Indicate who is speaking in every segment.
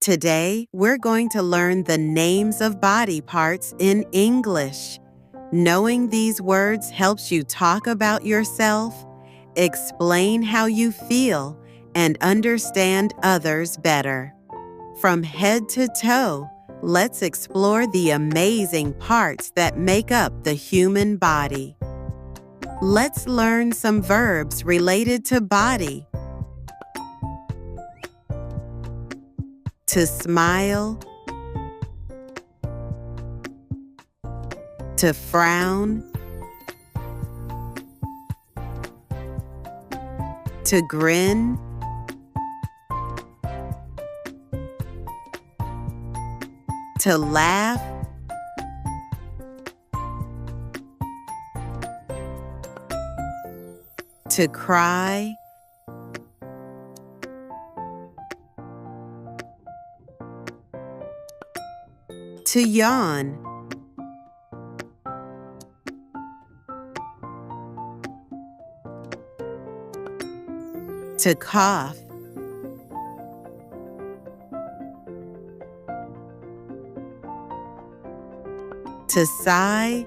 Speaker 1: Today, we're going to learn the names of body parts in English. Knowing these words helps you talk about yourself, explain how you feel, and understand others better. From head to toe, let's explore the amazing parts that make up the human body. Let's learn some verbs related to body. To smile, to frown, to grin, to laugh, to cry, to yawn, to cough, to sigh,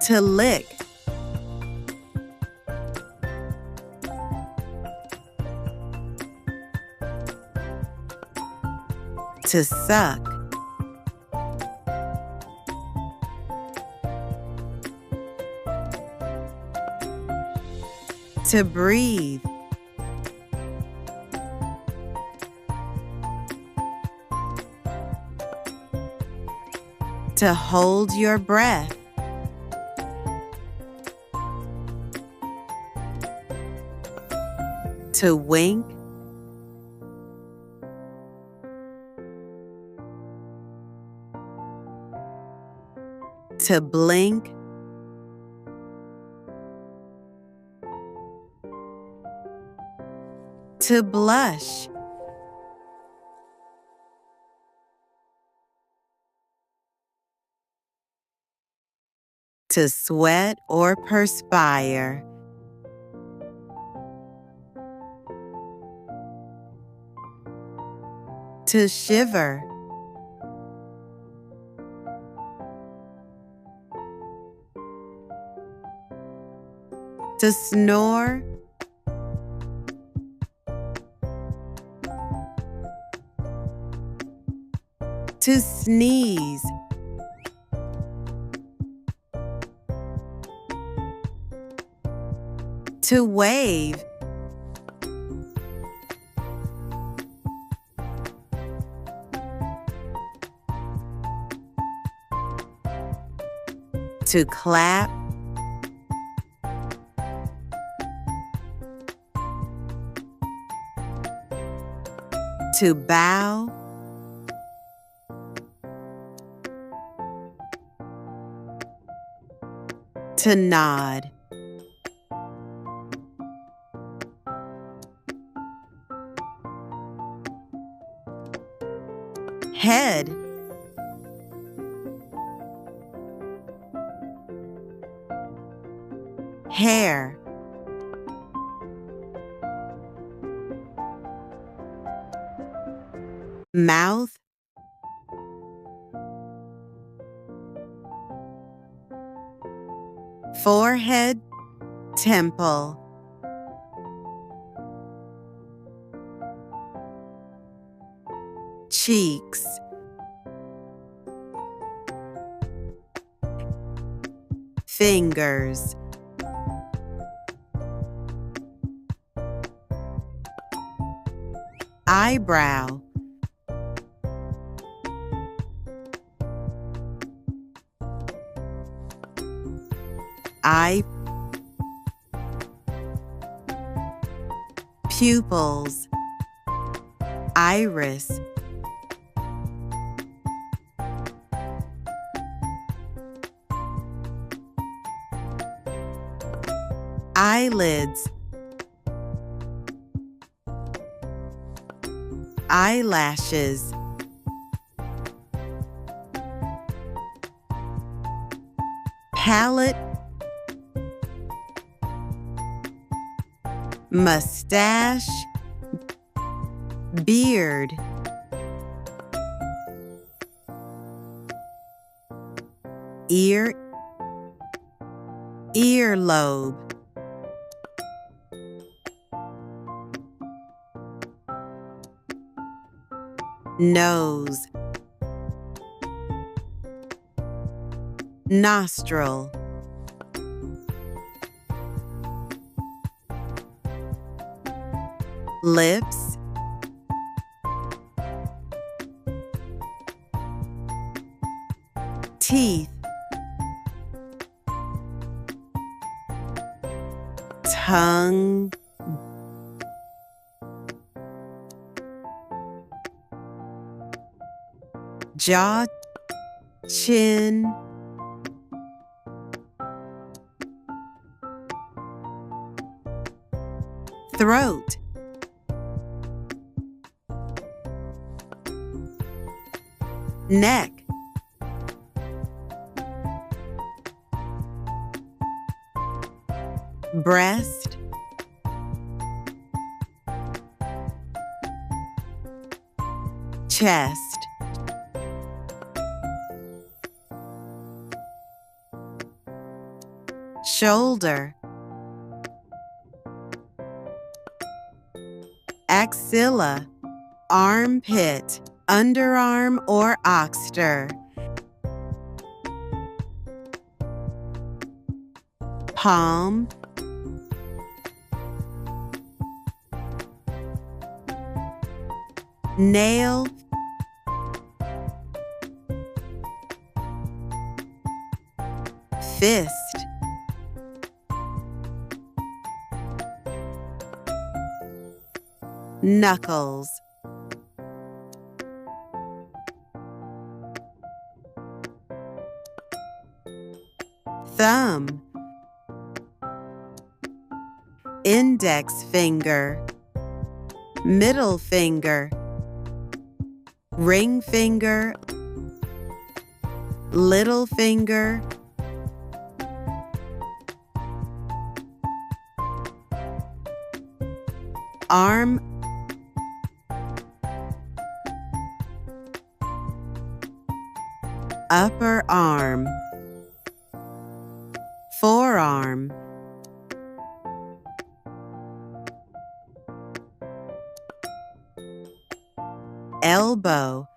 Speaker 1: to lick, to suck, to breathe, to hold your breath, to wink, to blink, to blush, to sweat or perspire, to shiver, to snore, to sneeze, to wave, to clap, to bow, to nod. Head, hair, mouth, forehead, temple, cheeks, fingers, eyebrow, eye, pupils, iris, eyelids, eyelashes, palate, mustache, beard, ear, earlobe, nose, nostril, lips, teeth, tongue, jaw, chin, throat, neck, breast, chest, shoulder, axilla, armpit, underarm or oxter, palm, nail, fist, knuckles, thumb, index finger, middle finger, ring finger, little finger, arm, upper arm, forearm, elbow,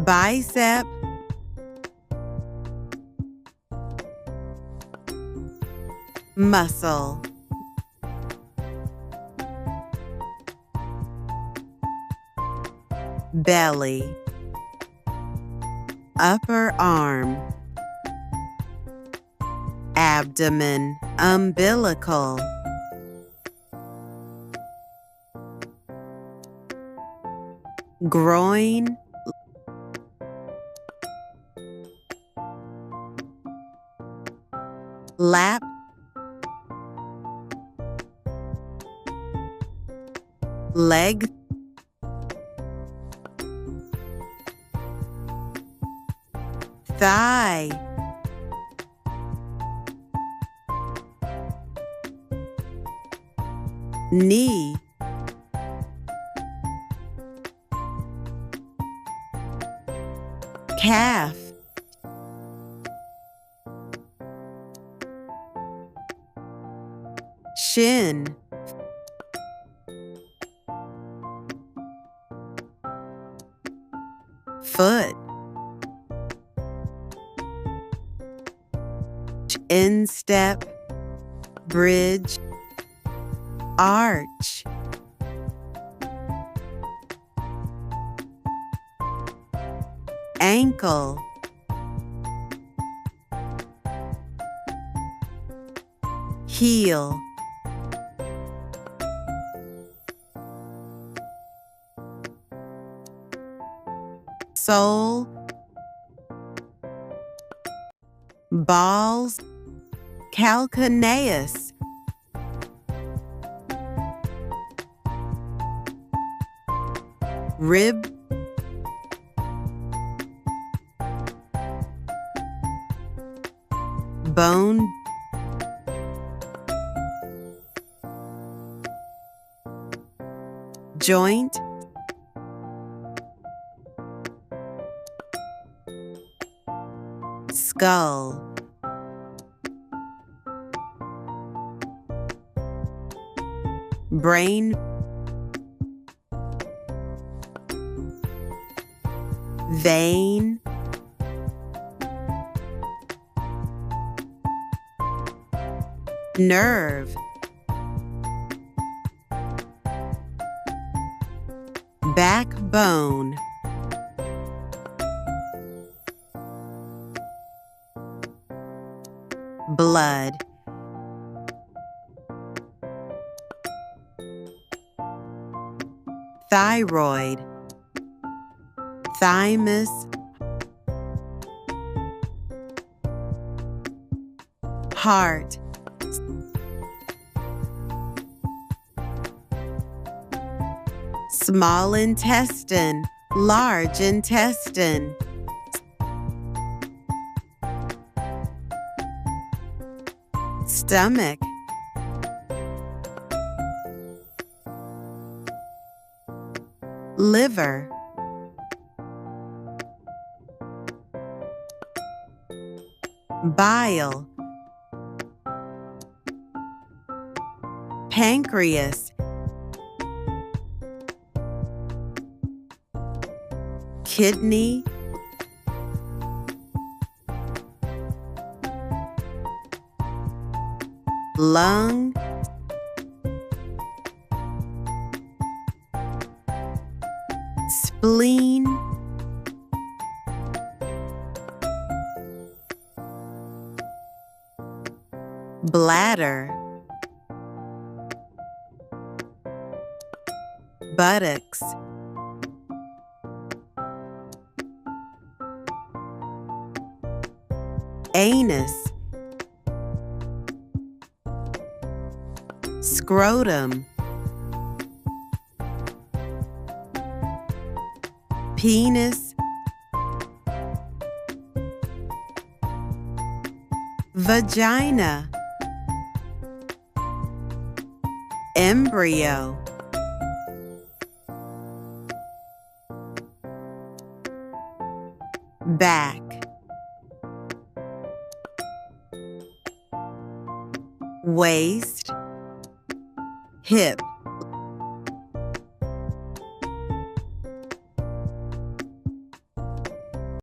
Speaker 1: bicep, muscle, belly, upper arm, abdomen, umbilical, groin, lap, leg, thigh, knee, calf, shin, foot, instep, bridge, arch, ankle, heel, sole, balls, calcaneus, rib, bone, joint, skull, brain, vein, nerve, backbone, blood, thyroid, thymus, heart, small intestine, large intestine, stomach, liver, bile, pancreas, kidney, lung, spleen, bladder, buttocks, anus, scrotum, penis, vagina, embryo, back, waist, hip,